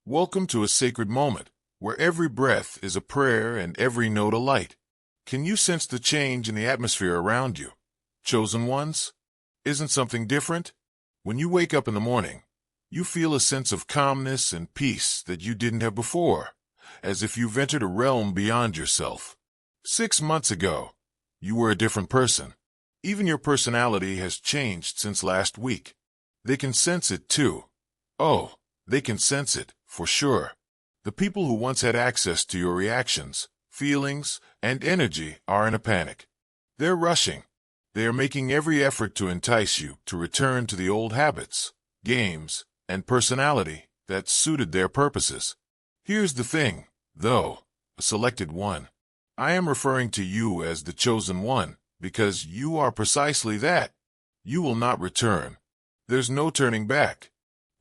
Welcome to a sacred moment, where every breath is a prayer and every note a light. Can you sense the change in the atmosphere around you? Chosen ones? Isn't something different? When you wake up in the morning, you feel a sense of calmness and peace that you didn't have before, as if you've entered a realm beyond yourself. 6 months ago, you were a different person. Even your personality has changed since last week. They can sense it too. Oh, they can sense it, for sure. The people who once had access to your reactions, feelings, and energy are in a panic. They're rushing. They are making every effort to entice you to return to the old habits, games, and personality that suited their purposes. Here's the thing, though, a selected one. I am referring to you as the chosen one, because you are precisely that. You will not return. There's no turning back,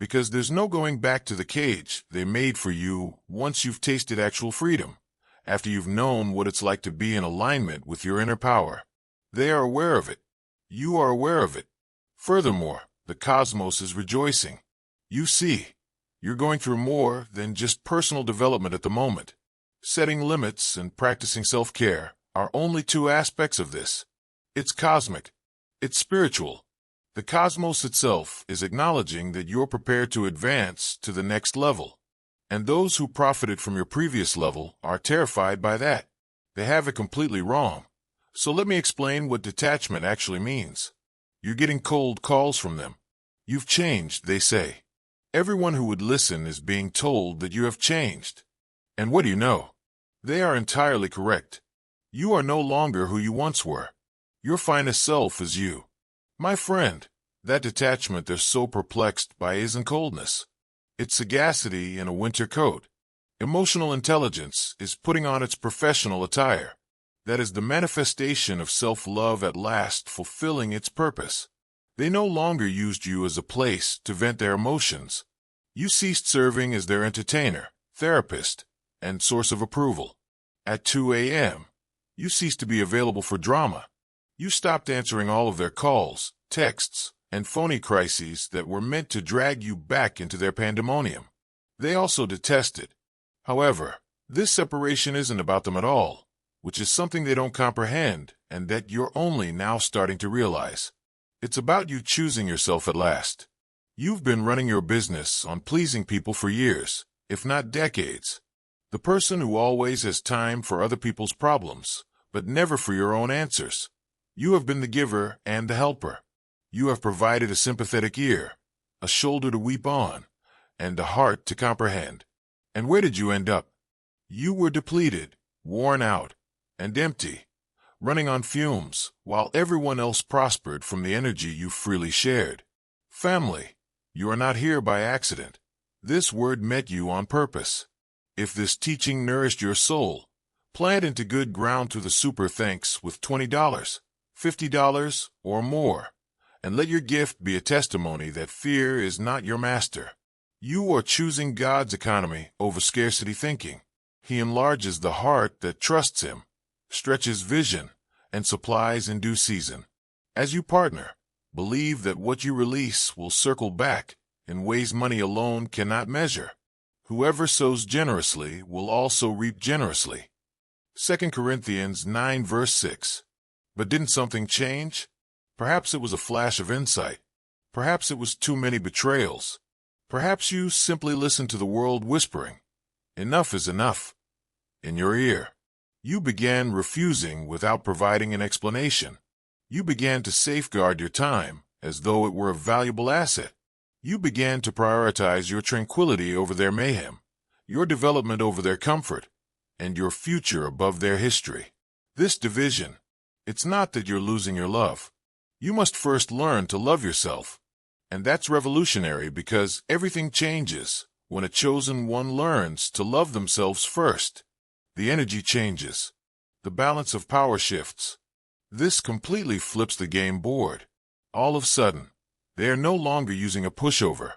because there's no going back to the cage they made for you once you've tasted actual freedom, after you've known what it's like to be in alignment with your inner power. They are aware of it. You are aware of it. Furthermore, the cosmos is rejoicing. You see, you're going through more than just personal development at the moment. Setting limits and practicing self-care are only two aspects of this. It's cosmic. It's spiritual. The cosmos itself is acknowledging that you're prepared to advance to the next level. And those who profited from your previous level are terrified by that. They have it completely wrong. So let me explain what detachment actually means. You're getting cold calls from them. You've changed, they say. Everyone who would listen is being told that you have changed. And what do you know? They are entirely correct. You are no longer who you once were. Your finest self is you. My friend, that detachment they're so perplexed by isn't coldness. It's sagacity in a winter coat. Emotional intelligence is putting on its professional attire. That is the manifestation of self-love at last fulfilling its purpose. They no longer used you as a place to vent their emotions. You ceased serving as their entertainer, therapist, and source of approval. At 2 a.m., you ceased to be available for drama. You stopped answering all of their calls, texts, and phony crises that were meant to drag you back into their pandemonium. They also detested. However, this separation isn't about them at all, which is something they don't comprehend and that you're only now starting to realize. It's about you choosing yourself at last. You've been running your business on pleasing people for years, if not decades. The person who always has time for other people's problems, but never for your own answers. You have been the giver and the helper. You have provided a sympathetic ear, a shoulder to weep on, and a heart to comprehend. And where did you end up? You were depleted, worn out, and empty, running on fumes, while everyone else prospered from the energy you freely shared. Family, you are not here by accident. This word met you on purpose. If this teaching nourished your soul, plant into good ground to the super thanks with $20, $50, or more, and let your gift be a testimony that fear is not your master. You are choosing God's economy over scarcity thinking. He enlarges the heart that trusts Him, stretches vision, and supplies in due season. As you partner, believe that what you release will circle back in ways money alone cannot measure. Whoever sows generously will also reap generously. 2 Corinthians 9 verse 6. But didn't something change? Perhaps it was a flash of insight. Perhaps it was too many betrayals. Perhaps you simply listened to the world whispering, "Enough is enough," in your ear. You began refusing without providing an explanation. You began to safeguard your time as though it were a valuable asset. You began to prioritize your tranquility over their mayhem, your development over their comfort, and your future above their history. This division, it's not that you're losing your love. You must first learn to love yourself. And that's revolutionary because everything changes when a chosen one learns to love themselves first. The energy changes. The balance of power shifts. This completely flips the game board. All of a sudden, they are no longer using a pushover.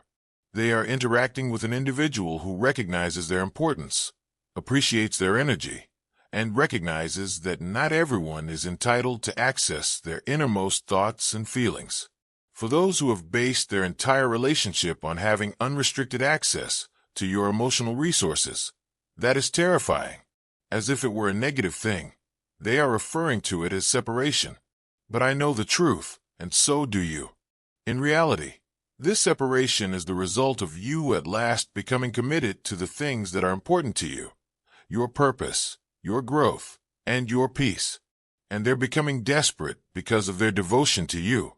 They are interacting with an individual who recognizes their importance, appreciates their energy, and recognizes that not everyone is entitled to access their innermost thoughts and feelings. For those who have based their entire relationship on having unrestricted access to your emotional resources. That is terrifying. As if it were a negative thing. They are referring to it as separation. But I know the truth, and so do you. In reality, this separation is the result of you at last becoming committed to the things that are important to you. Your purpose, your growth, and your peace. And they're becoming desperate because of their devotion to you.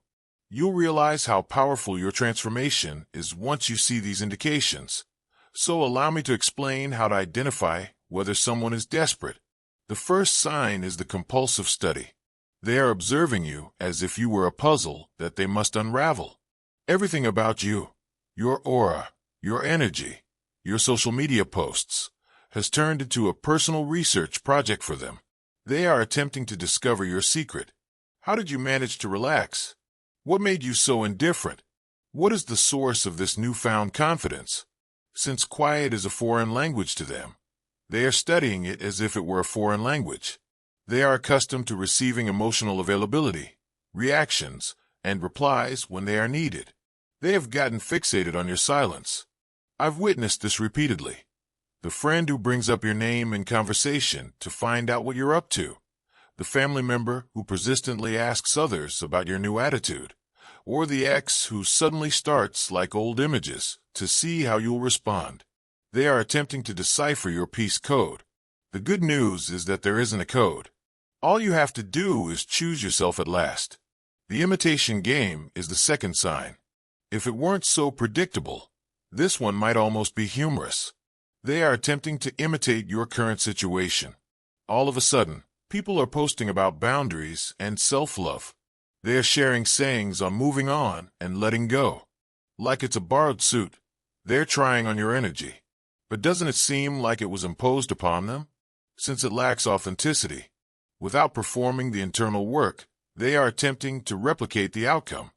You'll realize how powerful your transformation is once you see these indications. So allow me to explain how to identify whether someone is desperate. The first sign is the compulsive study. They are observing you as if you were a puzzle that they must unravel. Everything about you, your aura, your energy, your social media posts, has turned into a personal research project for them. They are attempting to discover your secret. How did you manage to relax? What made you so indifferent? What is the source of this newfound confidence? Since quiet is a foreign language to them, they are studying it as if it were a foreign language. They are accustomed to receiving emotional availability, reactions, and replies when they are needed. They have gotten fixated on your silence. I've witnessed this repeatedly. The friend who brings up your name in conversation to find out what you're up to. The family member who persistently asks others about your new attitude. Or the ex who suddenly starts like old images to see how you'll respond. They are attempting to decipher your peace code. The good news is that there isn't a code. All you have to do is choose yourself at last. The imitation game is the second sign. If it weren't so predictable, this one might almost be humorous. They are attempting to imitate your current situation. All of a sudden, people are posting about boundaries and self-love. They are sharing sayings on moving on and letting go. Like it's a borrowed suit. They're trying on your energy. But doesn't it seem like it was imposed upon them? Since it lacks authenticity. Without performing the internal work, they are attempting to replicate the outcome.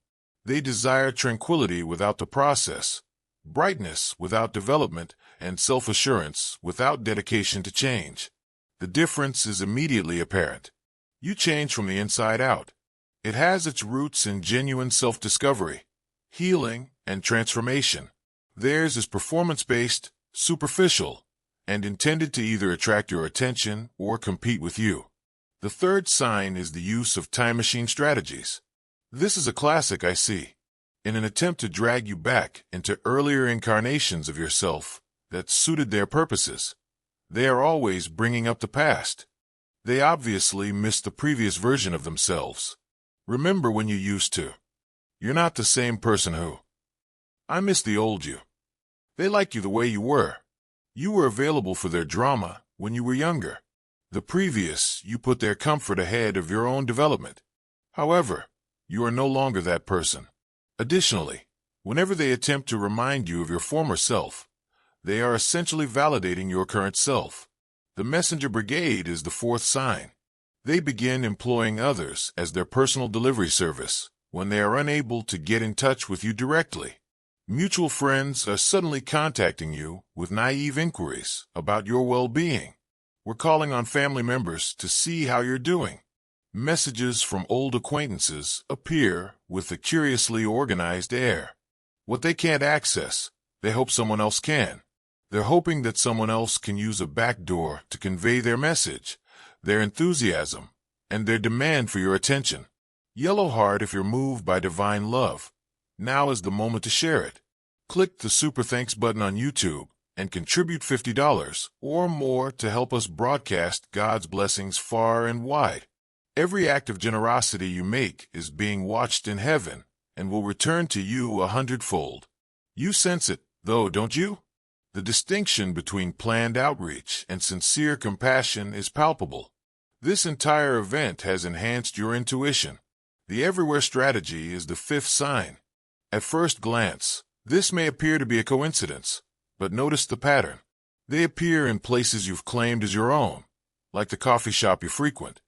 They desire tranquility without the process, brightness without development, and self-assurance without dedication to change. The difference is immediately apparent. You change from the inside out. It has its roots in genuine self-discovery, healing, and transformation. Theirs is performance-based, superficial, and intended to either attract your attention or compete with you. The third sign is the use of time machine strategies. This is a classic I see. In an attempt to drag you back into earlier incarnations of yourself that suited their purposes, they are always bringing up the past. They obviously missed the previous version of themselves. Remember when you used to. You're not the same person who. I miss the old you. They liked you the way you were. You were available for their drama when you were younger. The previous, you put their comfort ahead of your own development. However, you are no longer that person. Additionally, whenever they attempt to remind you of your former self, they are essentially validating your current self. The messenger brigade is the fourth sign. They begin employing others as their personal delivery service when they are unable to get in touch with you directly. Mutual friends are suddenly contacting you with naive inquiries about your well-being. We're calling on family members to see how you're doing. Messages from old acquaintances appear with a curiously organized air. What they can't access, they hope someone else can. They're hoping that someone else can use a back door to convey their message, their enthusiasm, and their demand for your attention. Yellow heart if you're moved by divine love. Now is the moment to share it. Click the Super Thanks button on YouTube and contribute $50 or more to help us broadcast God's blessings far and wide. Every act of generosity you make is being watched in heaven and will return to you 100-fold. You sense it, though, don't you? The distinction between planned outreach and sincere compassion is palpable. This entire event has enhanced your intuition. The everywhere strategy is the fifth sign. At first glance, this may appear to be a coincidence, but notice the pattern. They appear in places you've claimed as your own, like the coffee shop you frequent,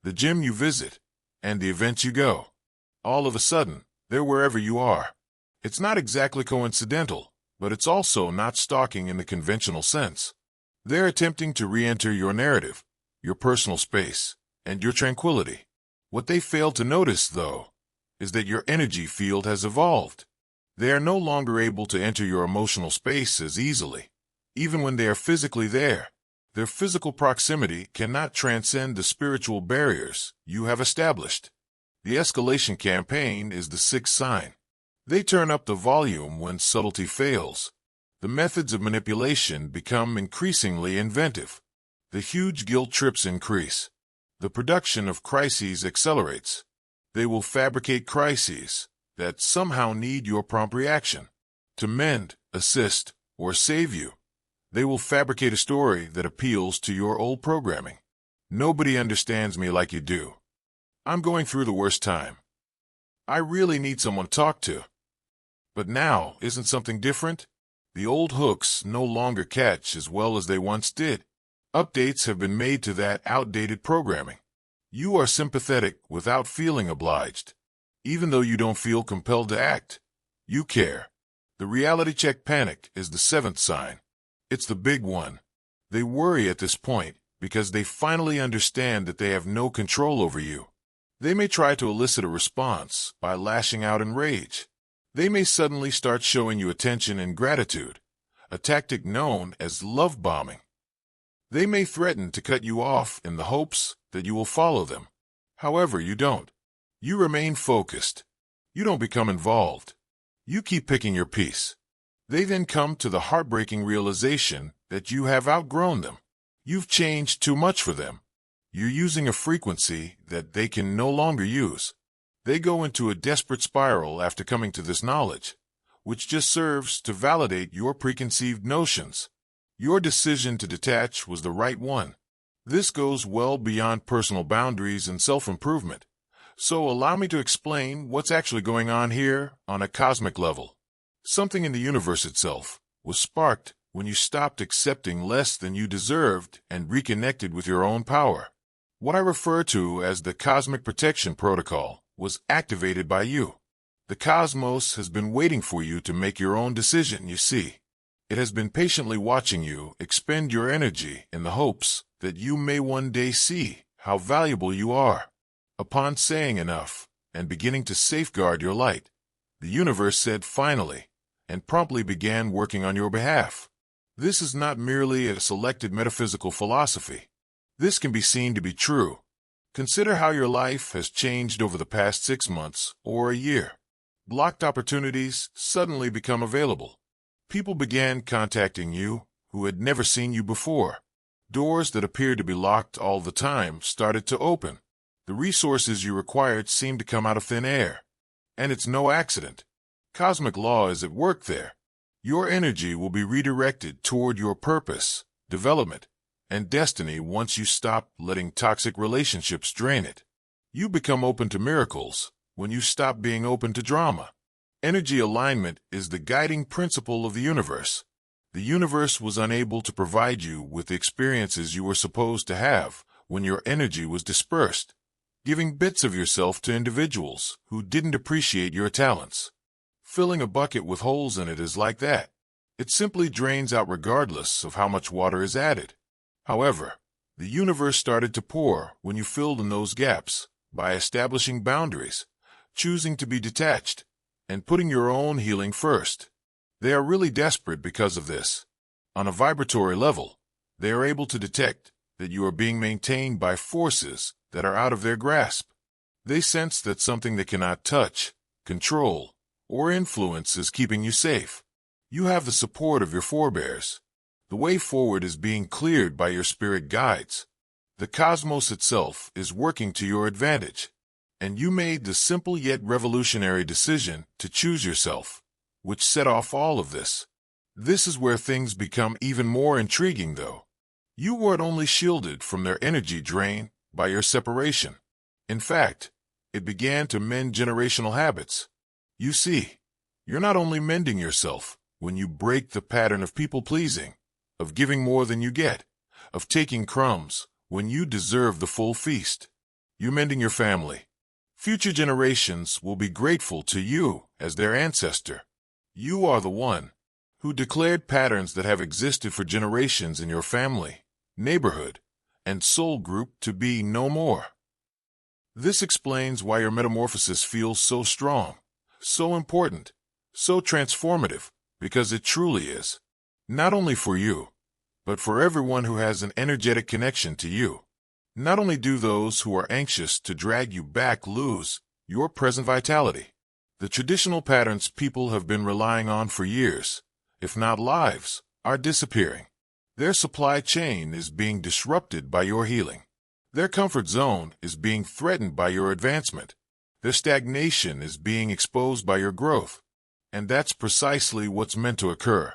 the gym you visit, and the events you go. All of a sudden, they're wherever you are. It's not exactly coincidental, but it's also not stalking in the conventional sense. They're attempting to re-enter your narrative, your personal space, and your tranquility. What they fail to notice, though, is that your energy field has evolved. They are no longer able to enter your emotional space as easily. Even when they are physically there, their physical proximity cannot transcend the spiritual barriers you have established. The escalation campaign is the sixth sign. They turn up the volume when subtlety fails. The methods of manipulation become increasingly inventive. The huge guilt trips increase. The production of crises accelerates. They will fabricate crises that somehow need your prompt reaction. To mend, assist, or save you, they will fabricate a story that appeals to your old programming. Nobody understands me like you do. I'm going through the worst time. I really need someone to talk to. But now, isn't something different? The old hooks no longer catch as well as they once did. Updates have been made to that outdated programming. You are sympathetic without feeling obliged. Even though you don't feel compelled to act, you care. The reality check panic is the seventh sign. It's the big one. They worry at this point because they finally understand that they have no control over you. They may try to elicit a response by lashing out in rage. They may suddenly start showing you attention and gratitude, a tactic known as love bombing. They may threaten to cut you off in the hopes that you will follow them. However, you don't. You remain focused. You don't become involved. You keep picking your piece. They then come to the heartbreaking realization that you have outgrown them. You've changed too much for them. You're using a frequency that they can no longer use. They go into a desperate spiral after coming to this knowledge, which just serves to validate your preconceived notions. Your decision to detach was the right one. This goes well beyond personal boundaries and self-improvement. So allow me to explain what's actually going on here on a cosmic level. Something in the universe itself was sparked when you stopped accepting less than you deserved and reconnected with your own power. What I refer to as the Cosmic Protection Protocol was activated by you. The cosmos has been waiting for you to make your own decision, you see. It has been patiently watching you expend your energy in the hopes that you may one day see how valuable you are. Upon saying enough and beginning to safeguard your light, the universe said finally, and promptly began working on your behalf. This is not merely a selected metaphysical philosophy. This can be seen to be true. Consider how your life has changed over the past 6 months or a year. Blocked opportunities suddenly become available. People began contacting you who had never seen you before. Doors that appeared to be locked all the time started to open. The resources you required seemed to come out of thin air. And it's no accident. Cosmic law is at work there. Your energy will be redirected toward your purpose, development, and destiny once you stop letting toxic relationships drain it. You become open to miracles when you stop being open to drama. Energy alignment is the guiding principle of the universe. The universe was unable to provide you with the experiences you were supposed to have when your energy was dispersed, giving bits of yourself to individuals who didn't appreciate your talents. Filling a bucket with holes in it is like that. It simply drains out regardless of how much water is added. However, the universe started to pour when you filled in those gaps by establishing boundaries, choosing to be detached, and putting your own healing first. They are really desperate because of this. On a vibratory level, they are able to detect that you are being maintained by forces that are out of their grasp. They sense that something they cannot touch, control, or influence is keeping you safe. You have the support of your forebears. The way forward is being cleared by your spirit guides. The cosmos itself is working to your advantage. And you made the simple yet revolutionary decision to choose yourself, which set off all of this. This is where things become even more intriguing, though. You weren't only shielded from their energy drain by your separation. In fact, it began to mend generational habits. You see, you're not only mending yourself when you break the pattern of people-pleasing, of giving more than you get, of taking crumbs when you deserve the full feast. You're mending your family. Future generations will be grateful to you as their ancestor. You are the one who declared patterns that have existed for generations in your family, neighborhood, and soul group to be no more. This explains why your metamorphosis feels so strong, so important, so transformative, because it truly is. Not only for you, but for everyone who has an energetic connection to you. Not only do those who are anxious to drag you back lose your present vitality, the traditional patterns people have been relying on for years, if not lives, are disappearing. Their supply chain is being disrupted by your healing. Their comfort zone is being threatened by your advancement. Their stagnation is being exposed by your growth. And that's precisely what's meant to occur.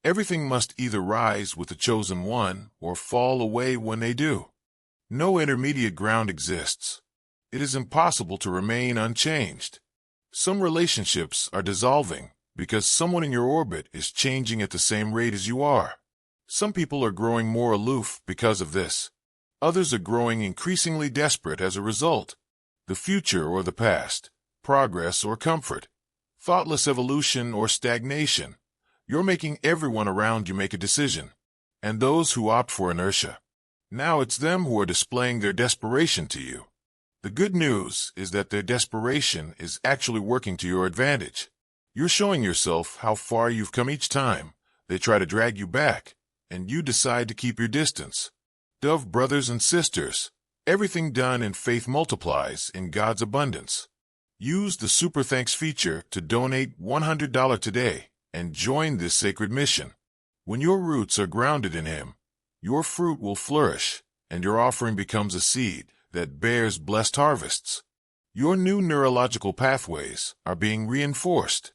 Everything must either rise with the chosen one or fall away when they do. No intermediate ground exists. It is impossible to remain unchanged. Some relationships are dissolving because someone in your orbit is changing at the same rate as you are. Some people are growing more aloof because of this. Others are growing increasingly desperate as a result. The future or the past, progress or comfort, thoughtless evolution or stagnation. You're making everyone around you make a decision. And those who opt for inertia. Now it's them who are displaying their desperation to you. The good news is that their desperation is actually working to your advantage. You're showing yourself how far you've come each time they try to drag you back, and you decide to keep your distance. Dove brothers and sisters, everything done in faith multiplies in God's abundance. Use the Super Thanks feature to donate $100 today and join this sacred mission. When your roots are grounded in Him, your fruit will flourish, and your offering becomes a seed that bears blessed harvests. Your new neurological pathways are being reinforced.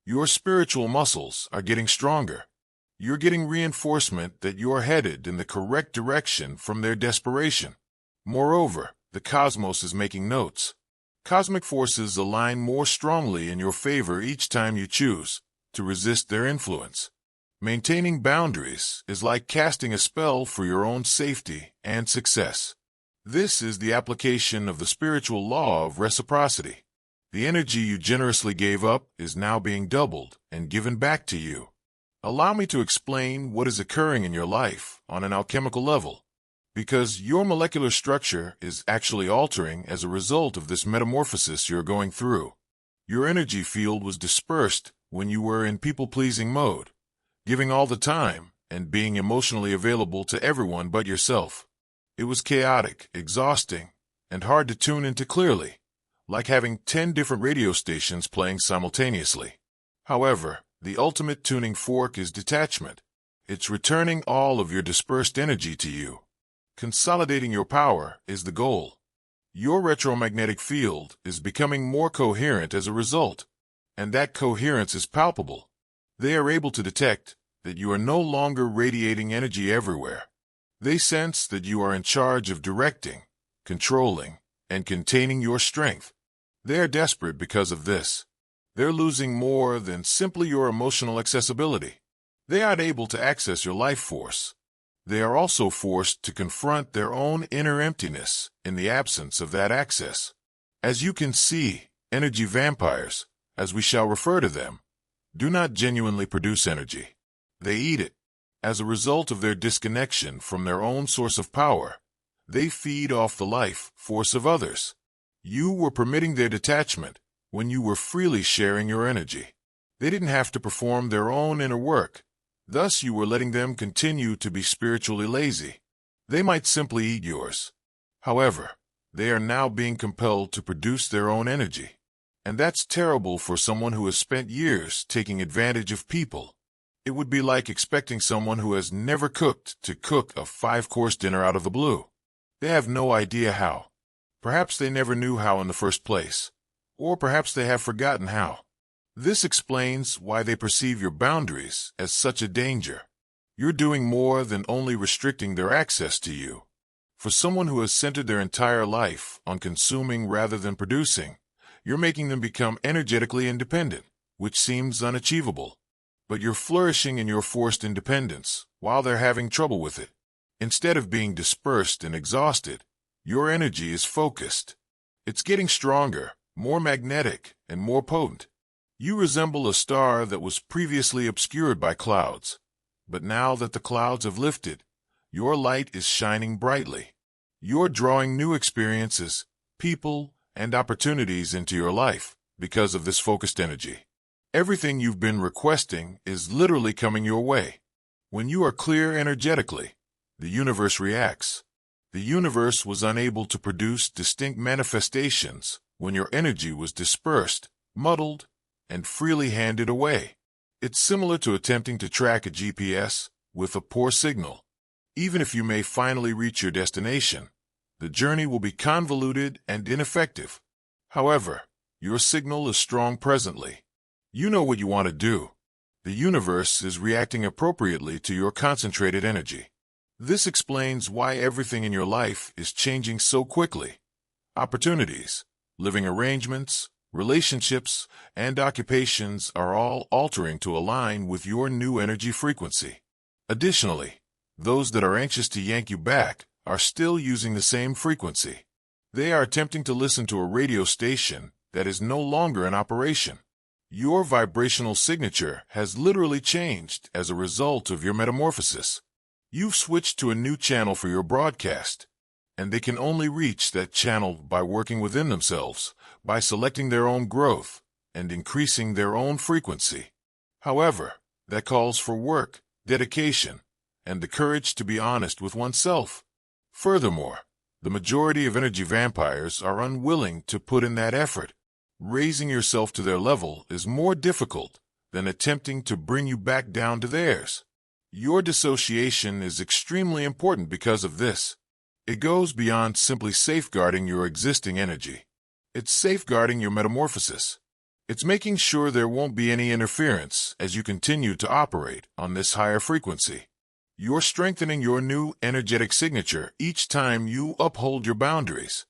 Your spiritual muscles are getting stronger. You're getting reinforcement that you're headed in the correct direction from their desperation. Moreover, the cosmos is making notes. Cosmic forces align more strongly in your favor each time you choose to resist their influence. Maintaining boundaries is like casting a spell for your own safety and success. This is the application of the spiritual law of reciprocity. The energy you generously gave up is now being doubled and given back to you. Allow me to explain what is occurring in your life on an alchemical level, because your molecular structure is actually altering as a result of this metamorphosis you're going through. Your energy field was dispersed when you were in people-pleasing mode, giving all the time and being emotionally available to everyone but yourself. It was chaotic, exhausting, and hard to tune into clearly, like having 10 different radio stations playing simultaneously. However, the ultimate tuning fork is detachment. It's returning all of your dispersed energy to you. Consolidating your power is the goal. Your retromagnetic field is becoming more coherent as a result, and that coherence is palpable. They are able to detect that you are no longer radiating energy everywhere. They sense that you are in charge of directing, controlling, and containing your strength. They are desperate because of this. They're losing more than simply your emotional accessibility. They aren't able to access your life force. They are also forced to confront their own inner emptiness in the absence of that access. As you can see, energy vampires, as we shall refer to them, do not genuinely produce energy. They eat it. As a result of their disconnection from their own source of power, they feed off the life force of others. You were permitting their detachment when you were freely sharing your energy. They didn't have to perform their own inner work. Thus, you were letting them continue to be spiritually lazy. They might simply eat yours. However, they are now being compelled to produce their own energy. And that's terrible for someone who has spent years taking advantage of people. It would be like expecting someone who has never cooked to cook a 5-course dinner out of the blue. They have no idea how. Perhaps they never knew how in the first place. Or perhaps they have forgotten how. This explains why they perceive your boundaries as such a danger. You're doing more than only restricting their access to you. For someone who has centered their entire life on consuming rather than producing, you're making them become energetically independent, which seems unachievable. But you're flourishing in your forced independence while they're having trouble with it. Instead of being dispersed and exhausted, your energy is focused. It's getting stronger, more magnetic, and more potent. You resemble a star that was previously obscured by clouds. But now that the clouds have lifted, your light is shining brightly. You're drawing new experiences, people, and opportunities into your life because of this focused energy. Everything you've been requesting is literally coming your way. When you are clear energetically, the universe reacts. The universe was unable to produce distinct manifestations when your energy was dispersed, muddled, and freely handed away. It's similar to attempting to track a GPS with a poor signal. Even if you may finally reach your destination, the journey will be convoluted and ineffective. However, your signal is strong presently. You know what you want to do. The universe is reacting appropriately to your concentrated energy. This explains why everything in your life is changing so quickly. Opportunities, living arrangements, relationships, and occupations are all altering to align with your new energy frequency. Additionally, those that are anxious to yank you back are still using the same frequency. They are attempting to listen to a radio station that is no longer in operation. Your vibrational signature has literally changed as a result of your metamorphosis. You've switched to a new channel for your broadcast, and they can only reach that channel by working within themselves, by selecting their own growth and increasing their own frequency. However, that calls for work, dedication, and the courage to be honest with oneself. Furthermore, the majority of energy vampires are unwilling to put in that effort. Raising yourself to their level is more difficult than attempting to bring you back down to theirs. Your dissociation is extremely important because of this. It goes beyond simply safeguarding your existing energy. It's safeguarding your metamorphosis. It's making sure there won't be any interference as you continue to operate on this higher frequency. You're strengthening your new energetic signature each time you uphold your boundaries.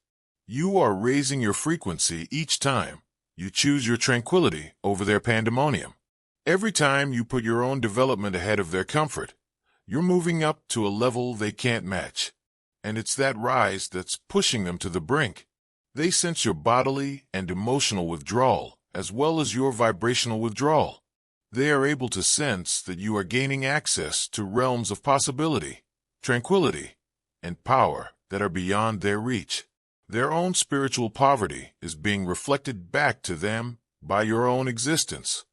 You are raising your frequency each time you choose your tranquility over their pandemonium. Every time you put your own development ahead of their comfort, you're moving up to a level they can't match. And it's that rise that's pushing them to the brink. They sense your bodily and emotional withdrawal as well as your vibrational withdrawal. They are able to sense that you are gaining access to realms of possibility, tranquility, and power that are beyond their reach. Their own spiritual poverty is being reflected back to them by your own existence,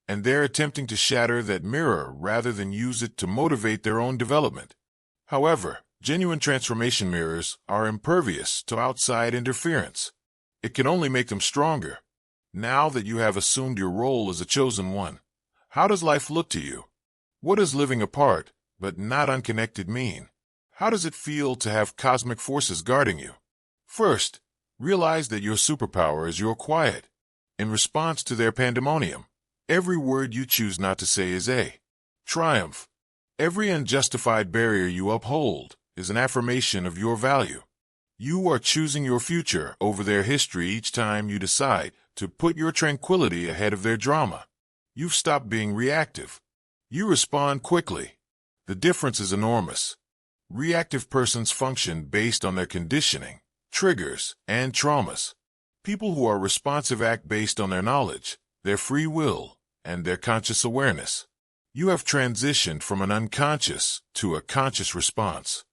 and they're attempting to shatter that mirror rather than use it to motivate their own development. However, genuine transformation mirrors are impervious to outside interference. It can only make them stronger. Now that you have assumed your role as a chosen one, how does life look to you? What does living apart, but not unconnected mean? How does it feel to have cosmic forces guarding you? First, realize that your superpower is your quiet. In response to their pandemonium, every word you choose not to say is a triumph. Every unjustified barrier you uphold is an affirmation of your value. You are choosing your future over their history each time you decide to put your tranquility ahead of their drama. You've stopped being reactive. You respond quickly. The difference is enormous. Reactive persons function based on their conditioning, triggers, and traumas. People who are responsive act based on their knowledge, their free will, and their conscious awareness. You have transitioned from an unconscious to a conscious response.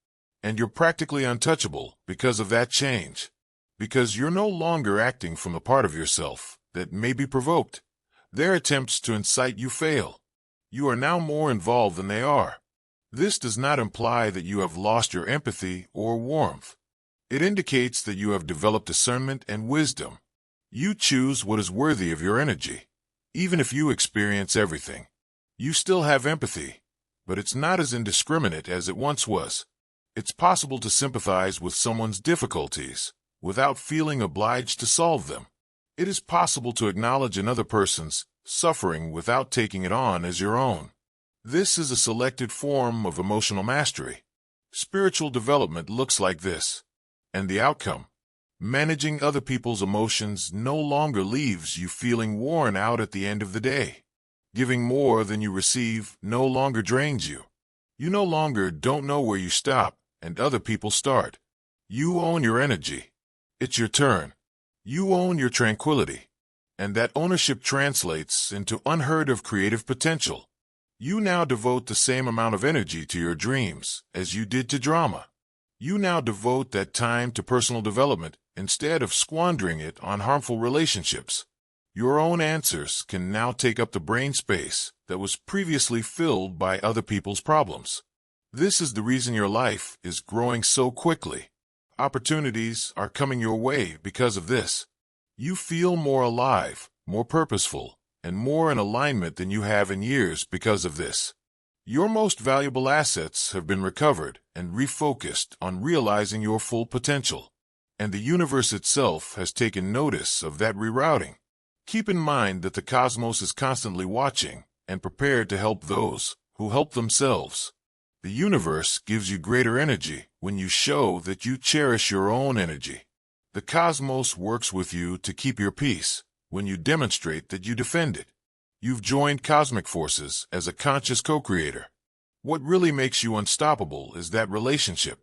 And you're practically untouchable because of that change. Because you're no longer acting from the part of yourself that may be provoked. Their attempts to incite you fail. You are now more involved than they are. This does not imply that you have lost your empathy or warmth. It indicates that you have developed discernment and wisdom. You choose what is worthy of your energy. Even if you experience everything, you still have empathy, but it's not as indiscriminate as it once was. It's possible to sympathize with someone's difficulties without feeling obliged to solve them. It is possible to acknowledge another person's suffering without taking it on as your own. This is a selected form of emotional mastery. Spiritual development looks like this. And the outcome? Managing other people's emotions no longer leaves you feeling worn out at the end of the day. Giving more than you receive no longer drains you. You no longer don't know where you stop and other people start. You own your energy. It's your turn. You own your tranquility. And that ownership translates into unheard of creative potential. You now devote the same amount of energy to your dreams as you did to drama. You now devote that time to personal development instead of squandering it on harmful relationships. Your own answers can now take up the brain space that was previously filled by other people's problems. This is the reason your life is growing so quickly. Opportunities are coming your way because of this. You feel more alive, more purposeful, and more in alignment than you have in years because of this. Your most valuable assets have been recovered and refocused on realizing your full potential. And the universe itself has taken notice of that rerouting. Keep in mind that the cosmos is constantly watching and prepared to help those who help themselves. The universe gives you greater energy when you show that you cherish your own energy. The cosmos works with you to keep your peace when you demonstrate that you defend it. You've joined cosmic forces as a conscious co-creator. What really makes you unstoppable is that relationship.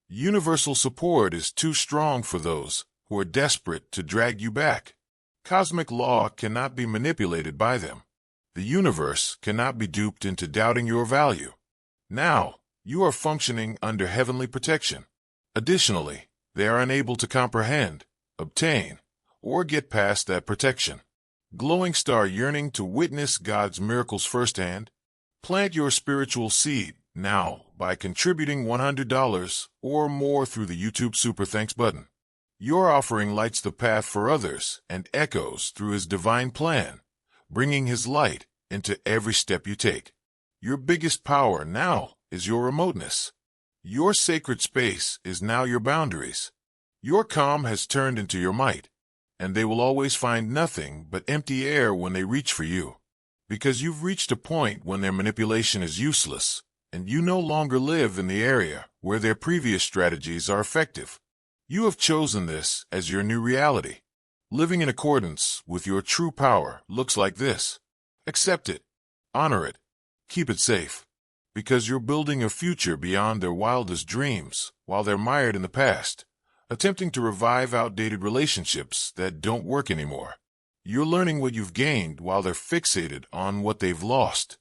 Universal support is too strong for those who are desperate to drag you back. Cosmic law cannot be manipulated by them. The universe cannot be duped into doubting your value. Now, you are functioning under heavenly protection. Additionally, they are unable to comprehend, obtain, or get past that protection. Glowing star yearning to witness God's miracles firsthand? Plant your spiritual seed now by contributing $100 or more through the YouTube Super Thanks button. Your offering lights the path for others and echoes through His divine plan, bringing His light into every step you take. Your biggest power now is your remoteness. Your sacred space is now your boundaries. Your calm has turned into your might, and they will always find nothing but empty air when they reach for you, because you've reached a point when their manipulation is useless, and you no longer live in the area where their previous strategies are effective. You have chosen this as your new reality. Living in accordance with your true power looks like this. Accept it. Honor it. Keep it safe. Because you're building a future beyond their wildest dreams while they're mired in the past, attempting to revive outdated relationships that don't work anymore. You're learning what you've gained while they're fixated on what they've lost.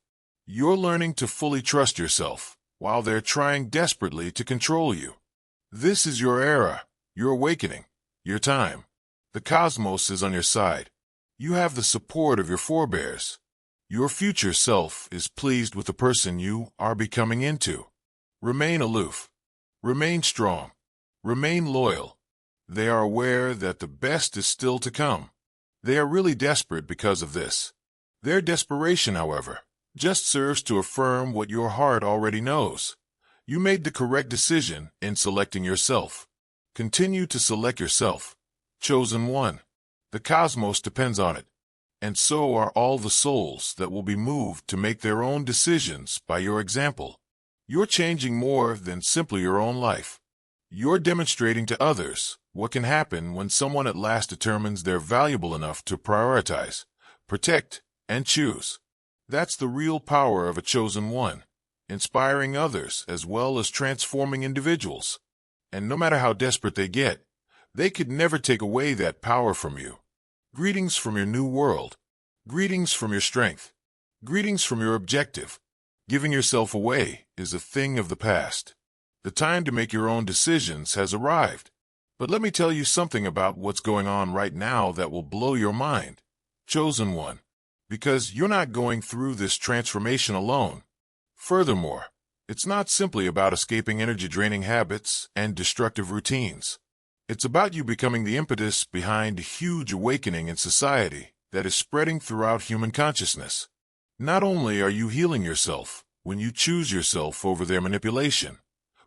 You're learning to fully trust yourself while they're trying desperately to control you. This is your era, your awakening, your time. The cosmos is on your side. You have the support of your forebears. Your future self is pleased with the person you are becoming into. Remain aloof. Remain strong. Remain loyal. They are aware that the best is still to come. They are really desperate because of this. Their desperation, however, just serves to affirm what your heart already knows. You made the correct decision in selecting yourself. Continue to select yourself. Chosen one. The cosmos depends on it. And so are all the souls that will be moved to make their own decisions by your example. You're changing more than simply your own life. You're demonstrating to others what can happen when someone at last determines they're valuable enough to prioritize, protect, and choose. That's the real power of a chosen one, inspiring others as well as transforming individuals. And no matter how desperate they get, they could never take away that power from you. Greetings from your new world. Greetings from your strength. Greetings from your objective. Giving yourself away is a thing of the past. The time to make your own decisions has arrived. But let me tell you something about what's going on right now that will blow your mind. Chosen one. Because you're not going through this transformation alone. Furthermore, it's not simply about escaping energy-draining habits and destructive routines. It's about you becoming the impetus behind a huge awakening in society that is spreading throughout human consciousness. Not only are you healing yourself when you choose yourself over their manipulation,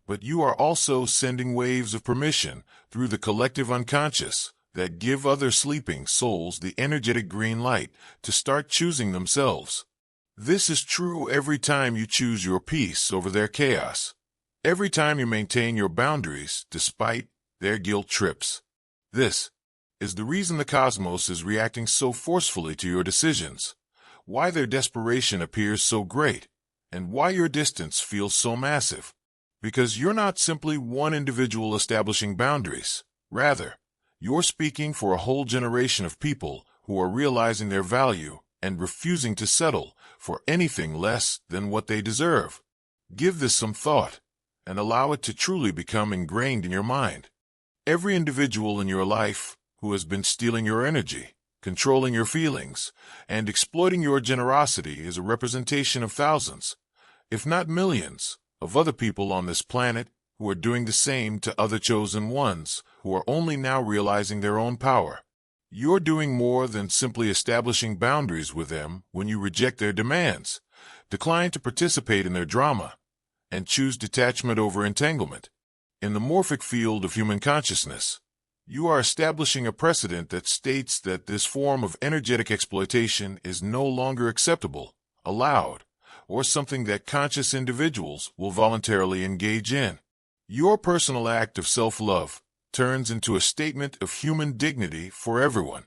but you are also sending waves of permission through the collective unconscious that give other sleeping souls the energetic green light to start choosing themselves. This is true every time you choose your peace over their chaos, every time you maintain your boundaries despite their guilt trips. This is the reason the cosmos is reacting so forcefully to your decisions, why their desperation appears so great, and why your distance feels so massive. Because you're not simply one individual establishing boundaries. Rather, you're speaking for a whole generation of people who are realizing their value and refusing to settle for anything less than what they deserve. Give this some thought and allow it to truly become ingrained in your mind. Every individual in your life who has been stealing your energy controlling your feelings, and exploiting your generosity is a representation of thousands, if not millions, of other people on this planet who are doing the same to other chosen ones who are only now realizing their own power. You're doing more than simply establishing boundaries with them when you reject their demands, decline to participate in their drama, and choose detachment over entanglement. In the morphic field of human consciousness, you are establishing a precedent that states that this form of energetic exploitation is no longer acceptable, allowed, or something that conscious individuals will voluntarily engage in. Your personal act of self-love turns into a statement of human dignity for everyone.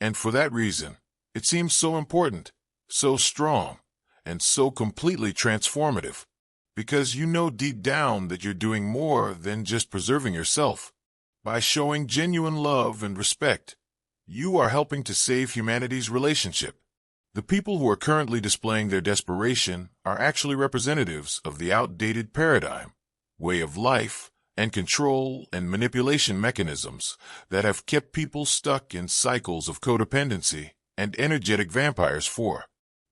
And for that reason, it seems so important, so strong, and so completely transformative, because you know deep down that you're doing more than just preserving yourself. By showing genuine love and respect, you are helping to save humanity's relationship. The people who are currently displaying their desperation are actually representatives of the outdated paradigm, way of life, and control and manipulation mechanisms that have kept people stuck in cycles of codependency and energetic vampires for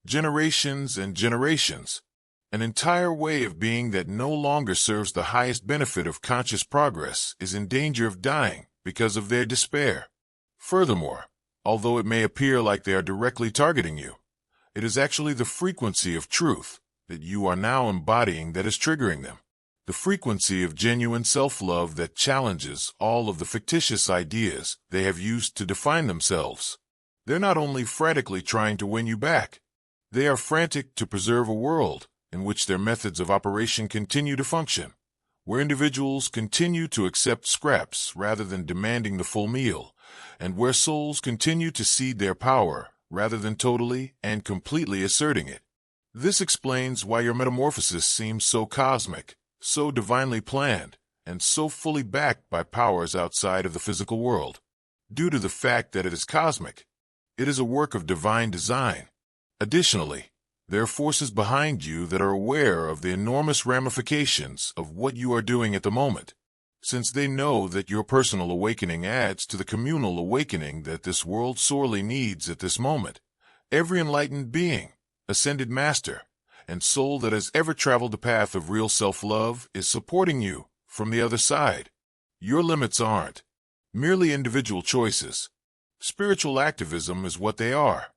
generations and generations. An entire way of being that no longer serves the highest benefit of conscious progress is in danger of dying because of their despair. Furthermore, although it may appear like they are directly targeting you, it is actually the frequency of truth that you are now embodying that is triggering them. The frequency of genuine self-love that challenges all of the fictitious ideas they have used to define themselves. They're not only frantically trying to win you back, they are frantic to preserve a world in which their methods of operation continue to function, where individuals continue to accept scraps rather than demanding the full meal, and where souls continue to cede their power rather than totally and completely asserting it. This explains why your metamorphosis seems so cosmic, so divinely planned, and so fully backed by powers outside of the physical world. Due to the fact that it is cosmic, it is a work of divine design. Additionally, there are forces behind you that are aware of the enormous ramifications of what you are doing at the moment, since they know that your personal awakening adds to the communal awakening that this world sorely needs at this moment. Every enlightened being, ascended master, and soul that has ever traveled the path of real self-love is supporting you from the other side. Your limits aren't merely individual choices. Spiritual activism is what they are.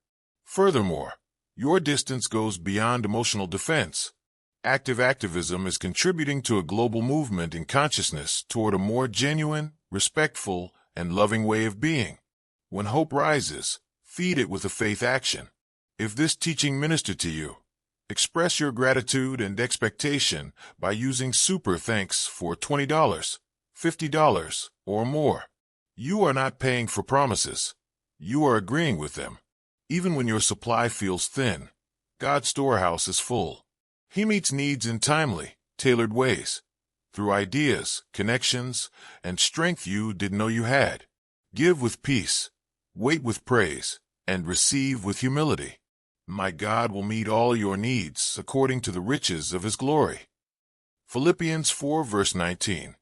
Furthermore, your distance goes beyond emotional defense. Active activism is contributing to a global movement in consciousness toward a more genuine, respectful, and loving way of being. When hope rises, feed it with a faith action. If this teaching ministered to you, express your gratitude and expectation by using super thanks for $20, $50, or more. You are not paying for promises. You are agreeing with them. Even when your supply feels thin, God's storehouse is full. He meets needs in timely, tailored ways, through ideas, connections, and strength you didn't know you had. Give with peace, wait with praise, and receive with humility. My God will meet all your needs according to the riches of His glory. Philippians 4 verse 19.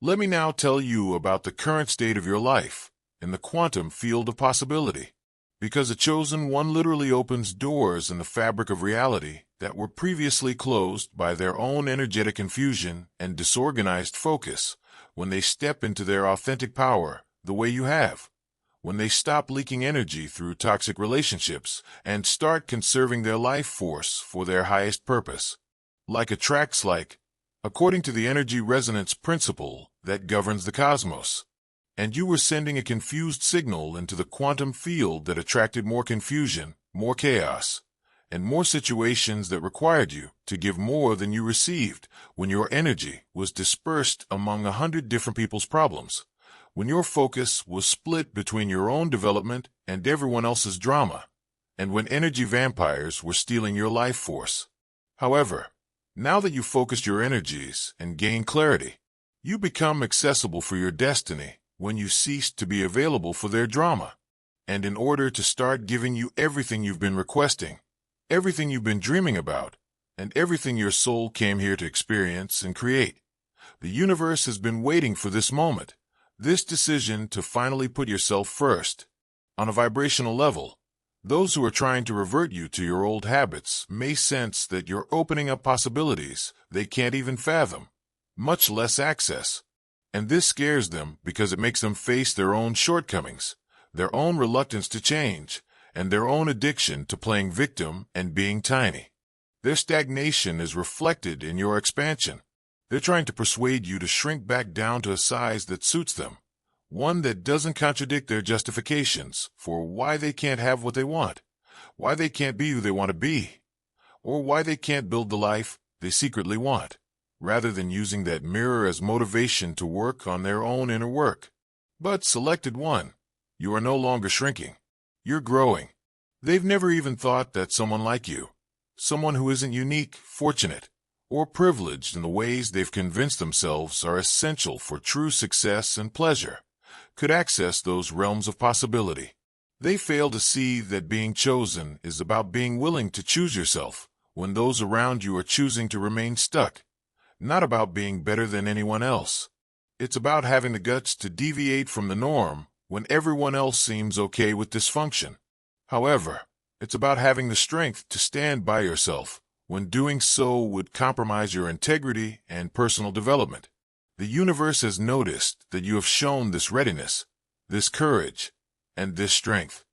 Let me now tell you about the current state of your life in the quantum field of possibility. Because a chosen one literally opens doors in the fabric of reality that were previously closed by their own energetic infusion and disorganized focus when they step into their authentic power the way you have, when they stop leaking energy through toxic relationships and start conserving their life force for their highest purpose. Like attracts like, according to the energy resonance principle that governs the cosmos. And you were sending a confused signal into the quantum field that attracted more confusion, more chaos, and more situations that required you to give more than you received when your energy was dispersed among 100 different people's problems, when your focus was split between your own development and everyone else's drama, and when energy vampires were stealing your life force. However, now that you've focused your energies and gained clarity, you become accessible for your destiny when you cease to be available for their drama. And in order to start giving you everything you've been requesting, everything you've been dreaming about, and everything your soul came here to experience and create, the universe has been waiting for this moment, this decision to finally put yourself first. On a vibrational level, those who are trying to revert you to your old habits may sense that you're opening up possibilities they can't even fathom, much less access. And this scares them because it makes them face their own shortcomings, their own reluctance to change, and their own addiction to playing victim and being tiny. Their stagnation is reflected in your expansion. They're trying to persuade you to shrink back down to a size that suits them, one that doesn't contradict their justifications for why they can't have what they want, why they can't be who they want to be, or why they can't build the life they secretly want, rather than using that mirror as motivation to work on their own inner work. But selected one, you are no longer shrinking. You're growing. They've never even thought that someone like you, someone who isn't unique, fortunate, or privileged in the ways they've convinced themselves are essential for true success and pleasure, could access those realms of possibility. They fail to see that being chosen is about being willing to choose yourself when those around you are choosing to remain stuck, not about being better than anyone else. It's about having the guts to deviate from the norm when everyone else seems okay with dysfunction. However, it's about having the strength to stand by yourself when doing so would compromise your integrity and personal development. The universe has noticed that you have shown this readiness, this courage, and this strength,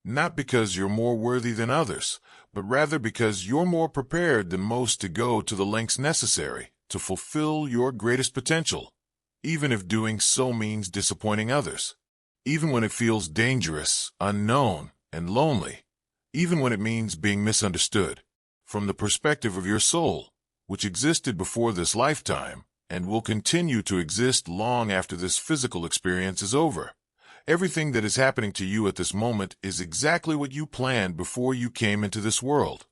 not because you're more worthy than others, but rather because you're more prepared than most to go to the lengths necessary to fulfill your greatest potential, even if doing so means disappointing others, even when it feels dangerous, unknown, and lonely, even when it means being misunderstood. From the perspective of your soul, which existed before this lifetime and will continue to exist long after this physical experience is over, everything that is happening to you at this moment is exactly what you planned before you came into this world.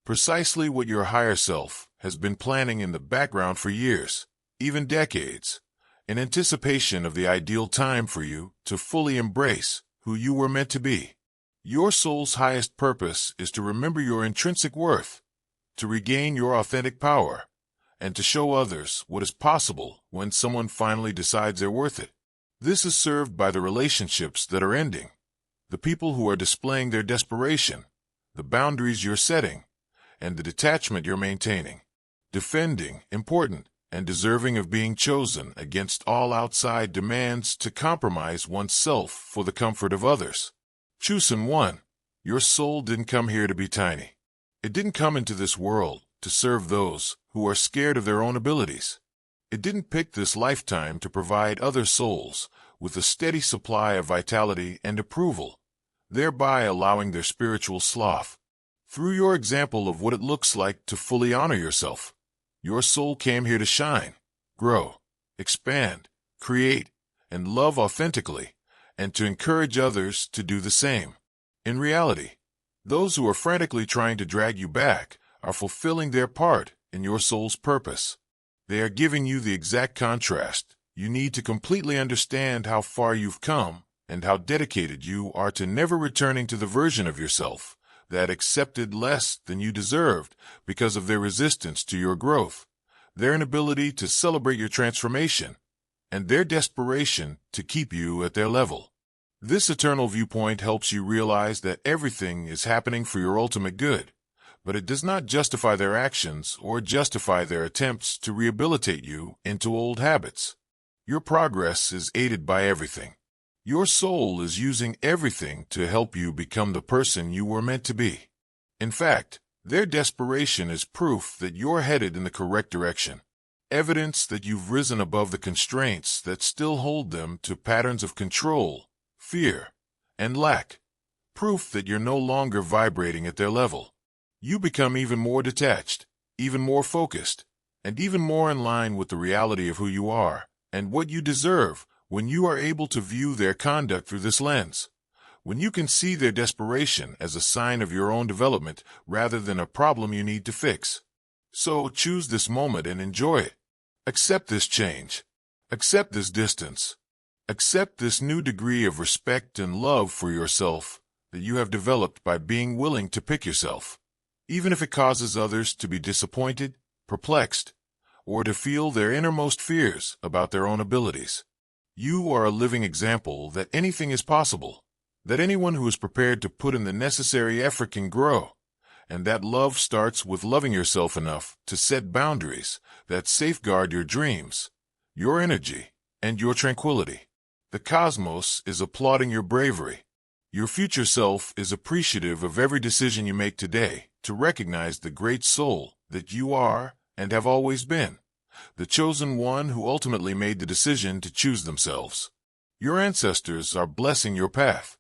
Precisely what your higher self has been planning in the background for years, even decades, in anticipation of the ideal time for you to fully embrace who you were meant to be. Your soul's highest purpose is to remember your intrinsic worth, to regain your authentic power, and to show others what is possible when someone finally decides they're worth it. This is served by the relationships that are ending, the people who are displaying their desperation, the boundaries you're setting, and the detachment you're maintaining, defending, important, and deserving of being chosen against all outside demands to compromise oneself for the comfort of others. Chosen one, your soul didn't come here to be tiny. It didn't come into this world to serve those who are scared of their own abilities. It didn't pick this lifetime to provide other souls with a steady supply of vitality and approval, thereby allowing their spiritual sloth. Through your example of what it looks like to fully honor yourself, your soul came here to shine, grow, expand, create, and love authentically, and to encourage others to do the same. In reality, those who are frantically trying to drag you back are fulfilling their part in your soul's purpose. They are giving you the exact contrast you need to completely understand how far you've come and how dedicated you are to never returning to the version of yourself that accepted less than you deserved because of their resistance to your growth, their inability to celebrate your transformation, and their desperation to keep you at their level. This eternal viewpoint helps you realize that everything is happening for your ultimate good, but it does not justify their actions or justify their attempts to rehabilitate you into old habits. Your progress is aided by everything. Your soul is using everything to help you become the person you were meant to be. In fact, their desperation is proof that you're headed in the correct direction, evidence that you've risen above the constraints that still hold them to patterns of control, fear, and lack, proof that you're no longer vibrating at their level. You become even more detached, even more focused, and even more in line with the reality of who you are and what you deserve when you are able to view their conduct through this lens, when you can see their desperation as a sign of your own development rather than a problem you need to fix. So choose this moment and enjoy it. Accept this change. Accept this distance. Accept this new degree of respect and love for yourself that you have developed by being willing to pick yourself, even if it causes others to be disappointed, perplexed, or to feel their innermost fears about their own abilities. You are a living example that anything is possible, that anyone who is prepared to put in the necessary effort can grow, and that love starts with loving yourself enough to set boundaries that safeguard your dreams, your energy, and your tranquility. The cosmos is applauding your bravery. Your future self is appreciative of every decision you make today to recognize the great soul that you are and have always been, the chosen one who ultimately made the decision to choose themselves. Your ancestors are blessing your path,